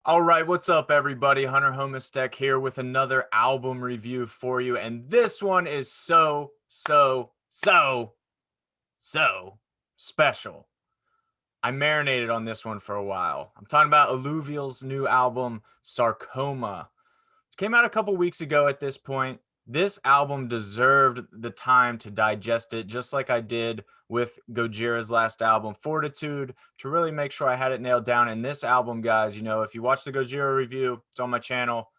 All right, what's up, everybody? Hunter Homistek here with another album review for you. And this one is so special. I marinated on this one for a while. I'm talking about Alluvial's new album, Sarcoma. It came out a couple weeks ago at this point. This album deserved the time to digest it, just like I did with Gojira's last album, Fortitude, to really make sure I had it nailed down. And this album, guys, if you watch the Gojira review, it's on my channel,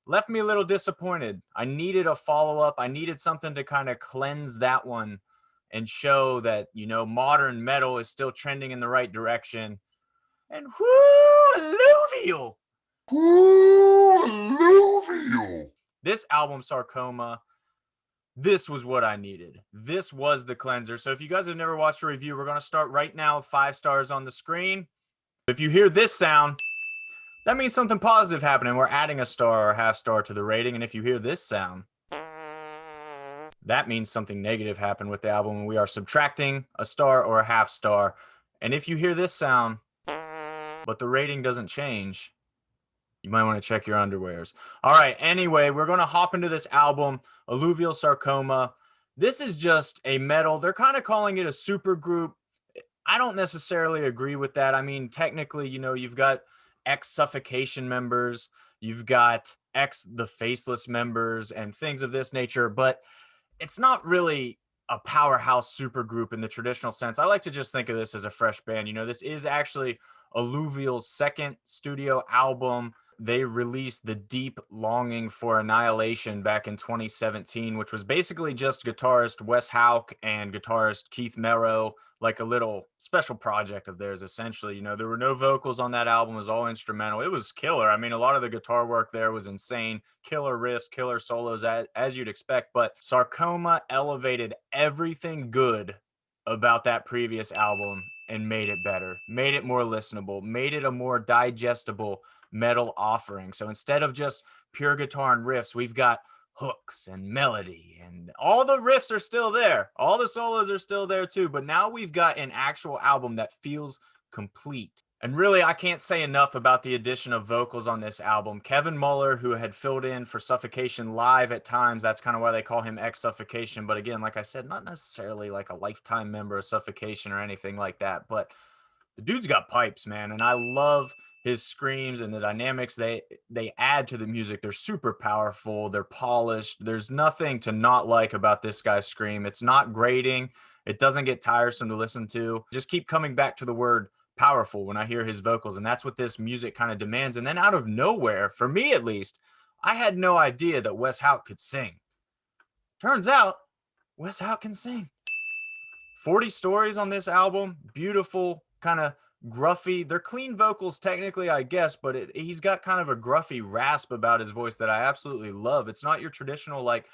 left me a little disappointed. I needed a follow up. I needed something to kind of cleanse that one and show that, modern metal is still trending in the right direction. And whoo, Alluvial! Alluvial. This album, Sarcoma, this was what I needed. This was the cleanser. So if you guys have never watched a review, we're going to start right now with 5 stars on the screen. If you hear this sound, that means something positive happening. We're adding a star or a half star to the rating. And if you hear this sound, that means something negative happened with the album and we are subtracting a star or a half star. And if you hear this sound, but the rating doesn't change, you might want to check your underwears. All right, anyway, we're going to hop into this album, Alluvial Sarcoma. This is just a metal. They're kind of calling it a super group. I don't necessarily agree with that. I mean, technically, you've got ex-Suffocation members, you've got ex-The Faceless members and things of this nature, but it's not really a powerhouse super group in the traditional sense. I like to just think of this as a fresh band. This is actually Alluvial's second studio album. They released The Deep Longing for Annihilation back in 2017, which was basically just guitarist Wes Hauch and guitarist Keith Merrow, like a little special project of theirs, essentially. There were no vocals on that album. It was all instrumental. It was killer. I mean, a lot of the guitar work there was insane. Killer riffs, killer solos, as you'd expect. But Sarcoma elevated everything good about that previous album and made it better, made it more listenable, made it a more digestible metal offering. So instead of just pure guitar and riffs, we've got hooks and melody, and all the riffs are still there. All the solos are still there too. But now we've got an actual album that feels complete. And really, I can't say enough about the addition of vocals on this album. Kevin Muller, who had filled in for Suffocation live at times, that's kind of why they call him ex-Suffocation. But again, like I said, not necessarily like a lifetime member of Suffocation or anything like that. But the dude's got pipes, man, and I love his screams and the dynamics they add to the music. They're super powerful, they're polished. There's nothing to not like about this guy's scream. It's not grating, it doesn't get tiresome to listen to. Just keep coming back to the word powerful when I hear his vocals, and that's what this music kind of demands. And then out of nowhere, for me at least, I had no idea that Wes Hauch could sing. Turns out Wes Hauch can sing. 40 stories on this album, beautiful, kind of gruffy. They're clean vocals technically, I guess, but he's got kind of a gruffy rasp about his voice that I absolutely love. It's not your traditional like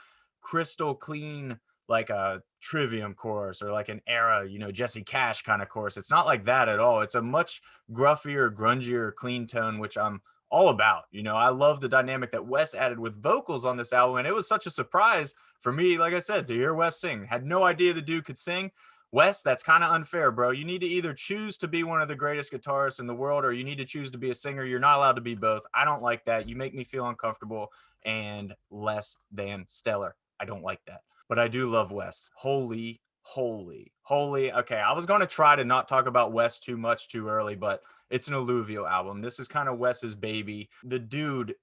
crystal clean, like a Trivium chorus or like an era, Jesse Cash kind of chorus. It's not like that at all. It's a much gruffier, grungier, clean tone, which I'm all about. I love the dynamic that Wes added with vocals on this album, and it was such a surprise for me, like I said, to hear Wes sing. Had no idea the dude could sing. Wes, that's kind of unfair, bro. You need to either choose to be one of the greatest guitarists in the world or you need to choose to be a singer. You're not allowed to be both. I don't like that. You make me feel uncomfortable and less than stellar. I don't like that. But I do love Wes. Holy. Okay, I was going to try to not talk about Wes too much too early, but it's an Alluvial album. This is kind of Wes's baby. The dude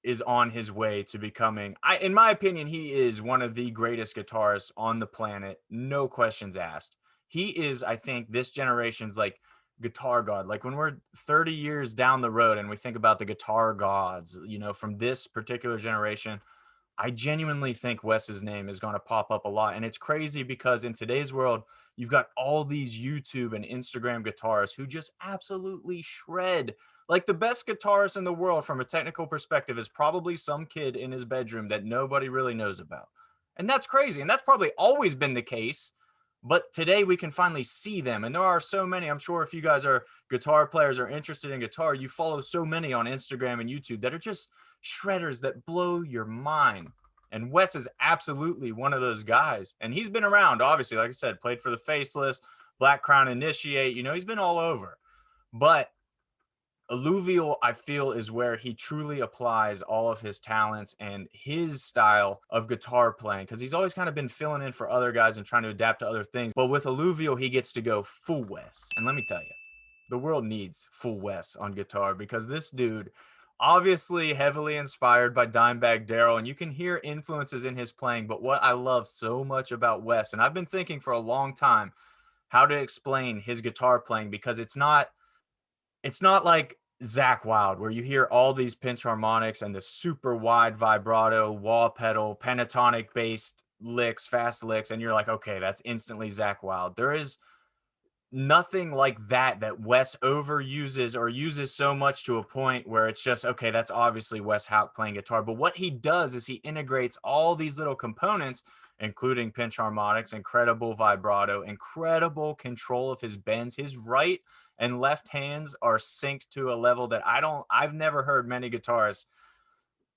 is on his way to becoming, in my opinion, he is one of the greatest guitarists on the planet. No questions asked. He is, I think, this generation's like guitar god. Like when we're 30 years down the road and we think about the guitar gods, from this particular generation, I genuinely think Wes's name is going to pop up a lot. And it's crazy because in today's world, you've got all these YouTube and Instagram guitarists who just absolutely shred. Like the best guitarist in the world from a technical perspective is probably some kid in his bedroom that nobody really knows about. And that's crazy. And that's probably always been the case. But today we can finally see them. And there are so many. I'm sure if you guys are guitar players or interested in guitar, you follow so many on Instagram and YouTube that are just shredders that blow your mind. And Wes is absolutely one of those guys. And he's been around, obviously, like I said, played for the Faceless, Black Crown Initiate. He's been all over. But Alluvial, I feel, is where he truly applies all of his talents and his style of guitar playing, because he's always kind of been filling in for other guys and trying to adapt to other things. But with Alluvial, he gets to go full Wes. And let me tell you, the world needs full Wes on guitar, because this dude, obviously heavily inspired by Dimebag Darrell, and you can hear influences in his playing. But what I love so much about Wes, and I've been thinking for a long time how to explain his guitar playing, because it's not like Zach Wild, where you hear all these pinch harmonics and the super wide vibrato, wall pedal, pentatonic based licks, fast licks, and you're like, okay, that's instantly Zach Wild. There is nothing like that Wes overuses or uses so much to a point where it's just, okay, that's obviously Wes Hauch playing guitar. But what he does is he integrates all these little components, including pinch harmonics, incredible vibrato, incredible control of his bends. His right and left hands are synced to a level that I've never heard many guitarists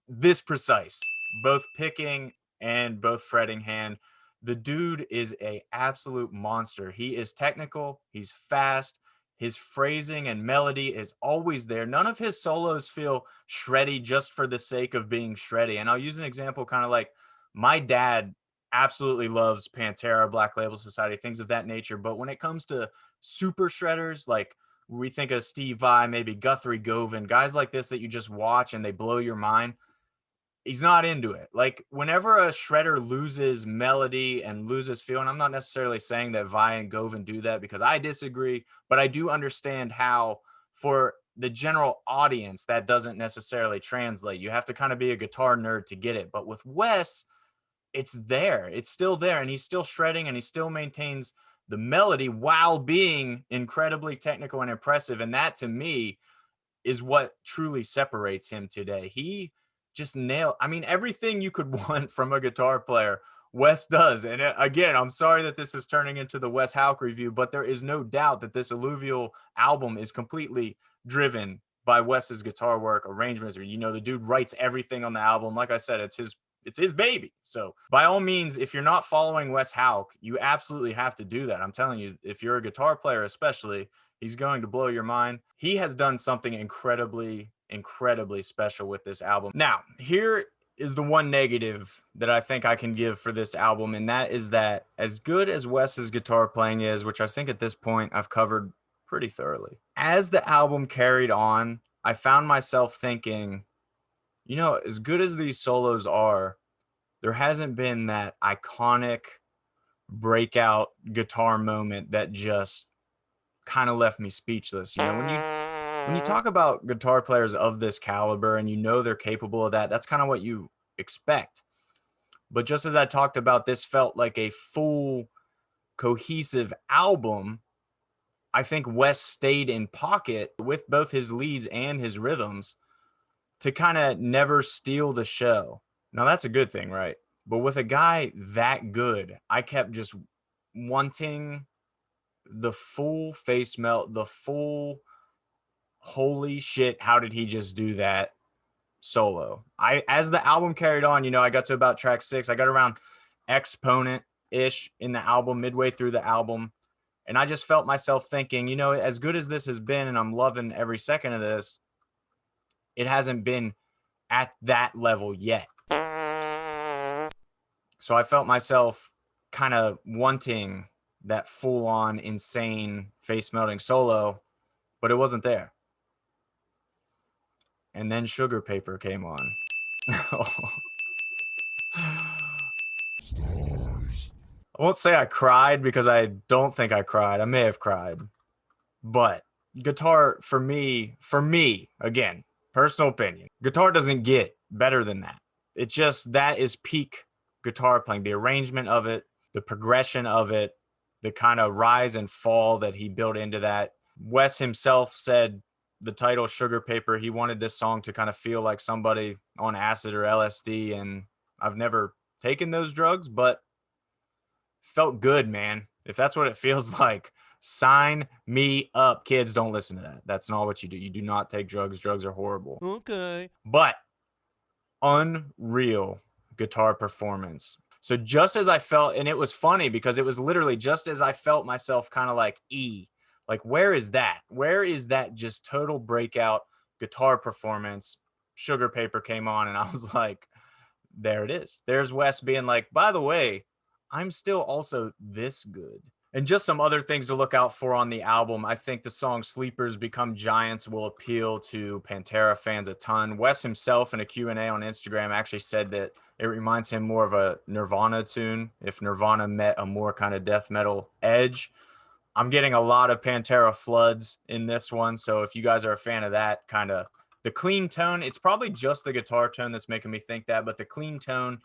this precise, both picking and both fretting hand. The dude is a absolute monster. He is technical, he's fast, his phrasing and melody is always there. None of his solos feel shreddy just for the sake of being shreddy. And I'll use an example, kind of like my dad absolutely loves Pantera, Black Label Society, things of that nature. But when it comes to super shredders, like we think of Steve Vai, maybe Guthrie Govan, guys like this that you just watch and they blow your mind, he's not into it. Like whenever a shredder loses melody and loses feel, and I'm not necessarily saying that Vai and Govan do that, because I disagree, but I do understand how for the general audience that doesn't necessarily translate. You have to kind of be a guitar nerd to get it. But with Wes, it's there. It's still there, and he's still shredding and he still maintains the melody while being incredibly technical and impressive. And that to me is what truly separates him today. He just nailed, I mean, everything you could want from a guitar player, Wes does. And again, I'm sorry that this is turning into the Wes Hauch review, but there is no doubt that this Alluvial album is completely driven by Wes's guitar work, arrangements, or, you know, the dude writes everything on the album. Like I said, it's his baby. So by all means, if you're not following Wes Hauch, you absolutely have to do that. I'm telling you, if you're a guitar player, especially, he's going to blow your mind. He has done something incredibly, incredibly special with this album. Now, here is the one negative that I think I can give for this album, and that is that as good as Wes's guitar playing is, which I think at this point I've covered pretty thoroughly, as the album carried on, I found myself thinking, you know, as good as these solos are, there hasn't been that iconic breakout guitar moment that just kind of left me speechless. You know, when you talk about guitar players of this caliber and you know they're capable of that, that's kind of what you expect. But just as I talked about, this felt like a full cohesive album. I think Wes stayed in pocket with both his leads and his rhythms to kind of never steal the show. Now that's a good thing, right? But with a guy that good, I kept just wanting the full face melt, the full holy shit, how did he just do that solo? As the album carried on, you know, I got to about track 6. I got around Exponent-ish in the album, midway through the album. And I just felt myself thinking, you know, as good as this has been, and I'm loving every second of this, it hasn't been at that level yet. So I felt myself kind of wanting that full-on insane face-melting solo, but it wasn't there. And then Sugar Paper came on. Stars. I won't say I cried, because I don't think I cried. I may have cried. But guitar, for me, again, personal opinion, guitar doesn't get better than that. It just, that is peak guitar playing. The arrangement of it, the progression of it, the kind of rise and fall that he built into that. Wes himself said the title Sugar Paper, he wanted this song to kind of feel like somebody on acid or LSD. And I've never taken those drugs, but felt good, man. If that's what it feels like, sign me up. Kids, don't listen to that. That's not what you do. You do not take drugs. Drugs are horrible. Okay. But unreal guitar performance. So just as I felt, and it was funny because it was literally just as I felt myself kind of like Like, where is that? Where is that just total breakout guitar performance? Sugar Paper came on, and I was like, there it is. There's Wes being like, by the way, I'm still also this good. And just some other things to look out for on the album. I think the song Sleepers Become Giants will appeal to Pantera fans a ton. Wes himself in a Q&A on Instagram actually said that it reminds him more of a Nirvana tune, if Nirvana met a more kind of death metal edge. I'm getting a lot of Pantera floods in this one. So if you guys are a fan of that kind of the clean tone, it's probably just the guitar tone that's making me think that, but the clean tone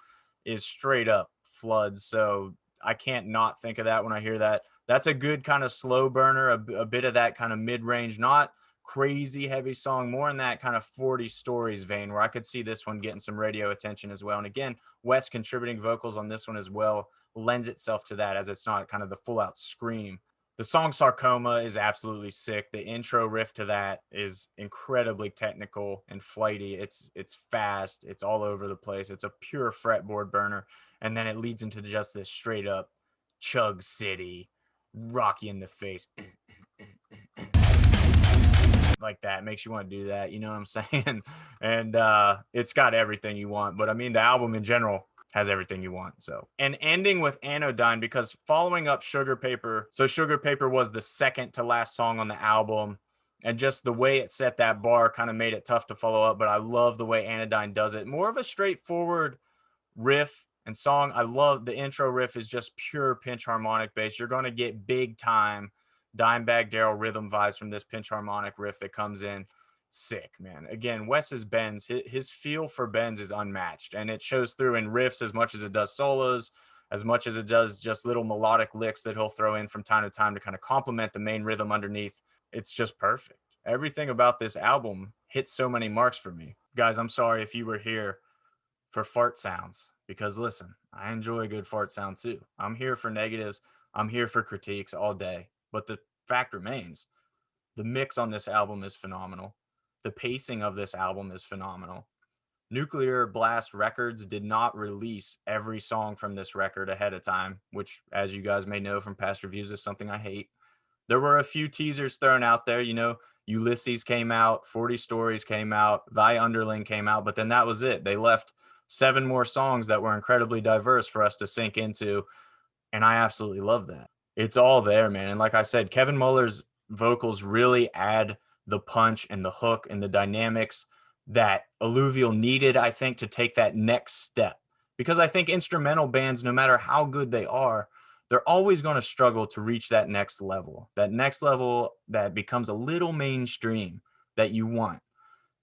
is straight up floods. So I can't not think of that when I hear that. That's a good kind of slow burner, a bit of that kind of mid-range, not crazy heavy song, more in that kind of 40 Stories vein, where I could see this one getting some radio attention as well. And again, Wes contributing vocals on this one as well lends itself to that, as it's not kind of the full out scream. The song Sarcoma is absolutely sick. The intro riff to that is incredibly technical and flighty. It's fast. It's all over the place. It's a pure fretboard burner. And then it leads into just this straight up Chug City, rocky in the face. Like that makes you want to do that. You know what I'm saying? And it's got everything you want. But I mean, the album in general has everything you want. So, and ending with Anodyne, because following up Sugar Paper, so Sugar Paper was the second to last song on the album, and just the way it set that bar kind of made it tough to follow up. But I love the way Anodyne does it. More of a straightforward riff and song. I love the intro riff is just pure pinch harmonic bass. You're going to get big time Dimebag Darrell rhythm vibes from this pinch harmonic riff that comes in. Sick, man. Again, Wes's bends, his feel for bends is unmatched, and it shows through in riffs as much as it does solos, as much as it does just little melodic licks that he'll throw in from time to time to kind of complement the main rhythm underneath. It's just perfect. Everything about this album hits so many marks for me. Guys, I'm sorry if you were here for fart sounds, because listen, I enjoy a good fart sound too. I'm here for negatives. I'm here for critiques all day. But the fact remains, the mix on this album is phenomenal. The pacing of this album is phenomenal. Nuclear Blast Records did not release every song from this record ahead of time, which, as you guys may know from past reviews, is something I hate. There were a few teasers thrown out there. You know, Ulysses came out, 40 Stories came out, Thy Underling came out, but then that was it. They left 7 more songs that were incredibly diverse for us to sink into, and I absolutely love that. It's all there, man. And like I said, Kevin Muller's vocals really add the punch and the hook and the dynamics that Alluvial needed, I think, to take that next step. Because I think instrumental bands, no matter how good they are, they're always going to struggle to reach that next level that becomes a little mainstream that you want.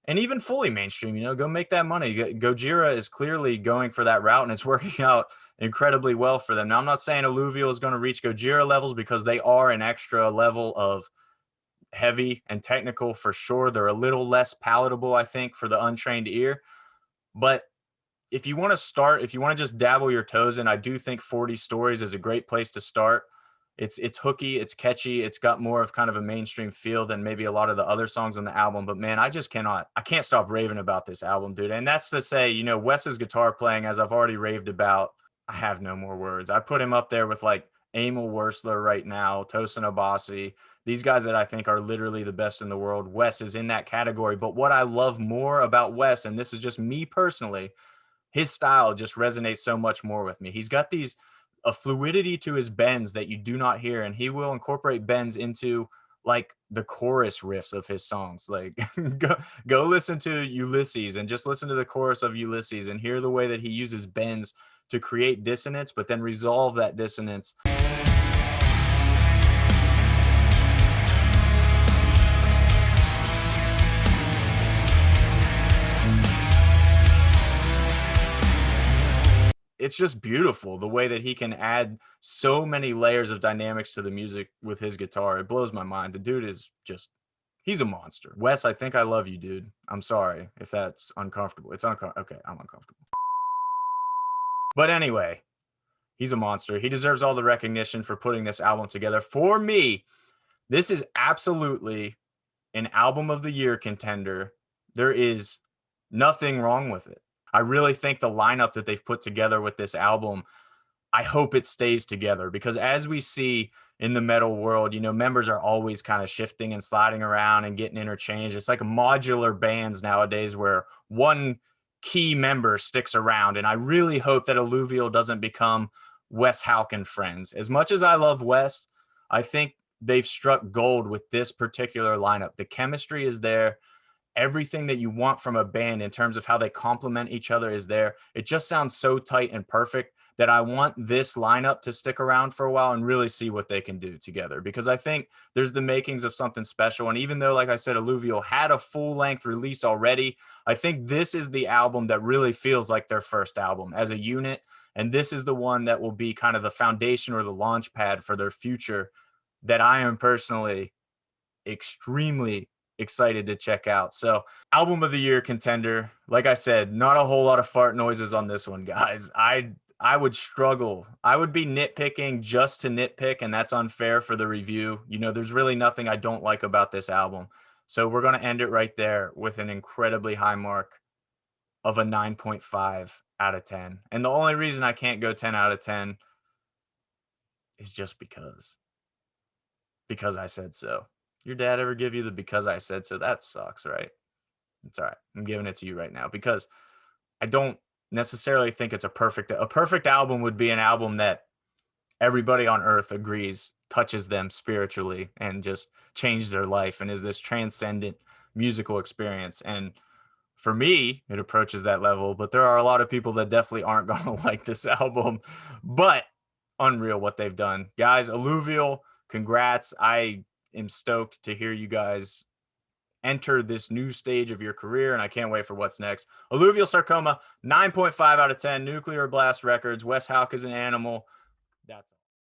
And even fully mainstream, you know, go make that money. Gojira is clearly going for that route, and it's working out incredibly well for them. Now, I'm not saying Alluvial is going to reach Gojira levels, because they are an extra level of heavy and technical for sure. They're a little less palatable, I think, for the untrained ear. But if you want to just dabble your toes in, I do think 40 Stories is a great place to start. It's hooky, it's catchy, it's got more of kind of a mainstream feel than maybe a lot of the other songs on the album. But man, I can't stop raving about this album, dude. And that's to say, you know, Wes's guitar playing, as I've already raved about, I have no more words. I put him up there with like Emil Wursler right now, Tosin Abasi, these guys that I think are literally the best in the world. Wes is in that category. But what I love more about Wes, and this is just me personally, his style just resonates so much more with me. He's got a fluidity to his bends that you do not hear, and he will incorporate bends into like the chorus riffs of his songs. Like go listen to Ulysses and just listen to the chorus of Ulysses and hear the way that he uses bends to create dissonance, but then resolve that dissonance. It's just beautiful the way that he can add so many layers of dynamics to the music with his guitar. It blows my mind. The dude is just, he's a monster. Wes, I think I love you, dude. I'm sorry if that's uncomfortable. It's uncomfortable. Okay, I'm uncomfortable. But anyway, he's a monster. He deserves all the recognition for putting this album together. For me, this is absolutely an album of the year contender. There is nothing wrong with it. I really think the lineup that they've put together with this album, I hope it stays together, because as we see in the metal world, you know, members are always kind of shifting and sliding around and getting interchanged. It's like a modular bands nowadays where one key member sticks around. And I really hope that Alluvial doesn't become Wes Hauch and friends. As much as I love Wes, I think they've struck gold with this particular lineup. The chemistry is there. Everything that you want from a band in terms of how they complement each other is there. It just sounds so tight and perfect that I want this lineup to stick around for a while and really see what they can do together, because I think there's the makings of something special. And even though, like I said, Alluvial had a full length release already, I think this is the album that really feels like their first album as a unit. And this is the one that will be kind of the foundation or the launch pad for their future that I am personally extremely excited to check out. So, album of the year contender. Like I said, not a whole lot of fart noises on this one, guys. I would struggle. I would be nitpicking just to nitpick, and that's unfair for the review. You know, there's really nothing I don't like about this album. So we're going to end it right there with an incredibly high mark of a 9.5 out of 10. And the only reason I can't go 10 out of 10 is just because I said so. Your dad ever give you the because I said so? That sucks, right? It's all right. I'm giving it to you right now because I don't necessarily think it's a perfect album would be an album that everybody on earth agrees touches them spiritually and just changes their life and is this transcendent musical experience. And for me, it approaches that level, but there are a lot of people that definitely aren't going to like this album. But unreal what they've done. Guys, Alluvial, congrats. I am stoked to hear you guys enter this new stage of your career, and I can't wait for what's next. Alluvial Sarcoma, 9.5 out of 10. Nuclear Blast Records. Wes Hauch is an animal. That's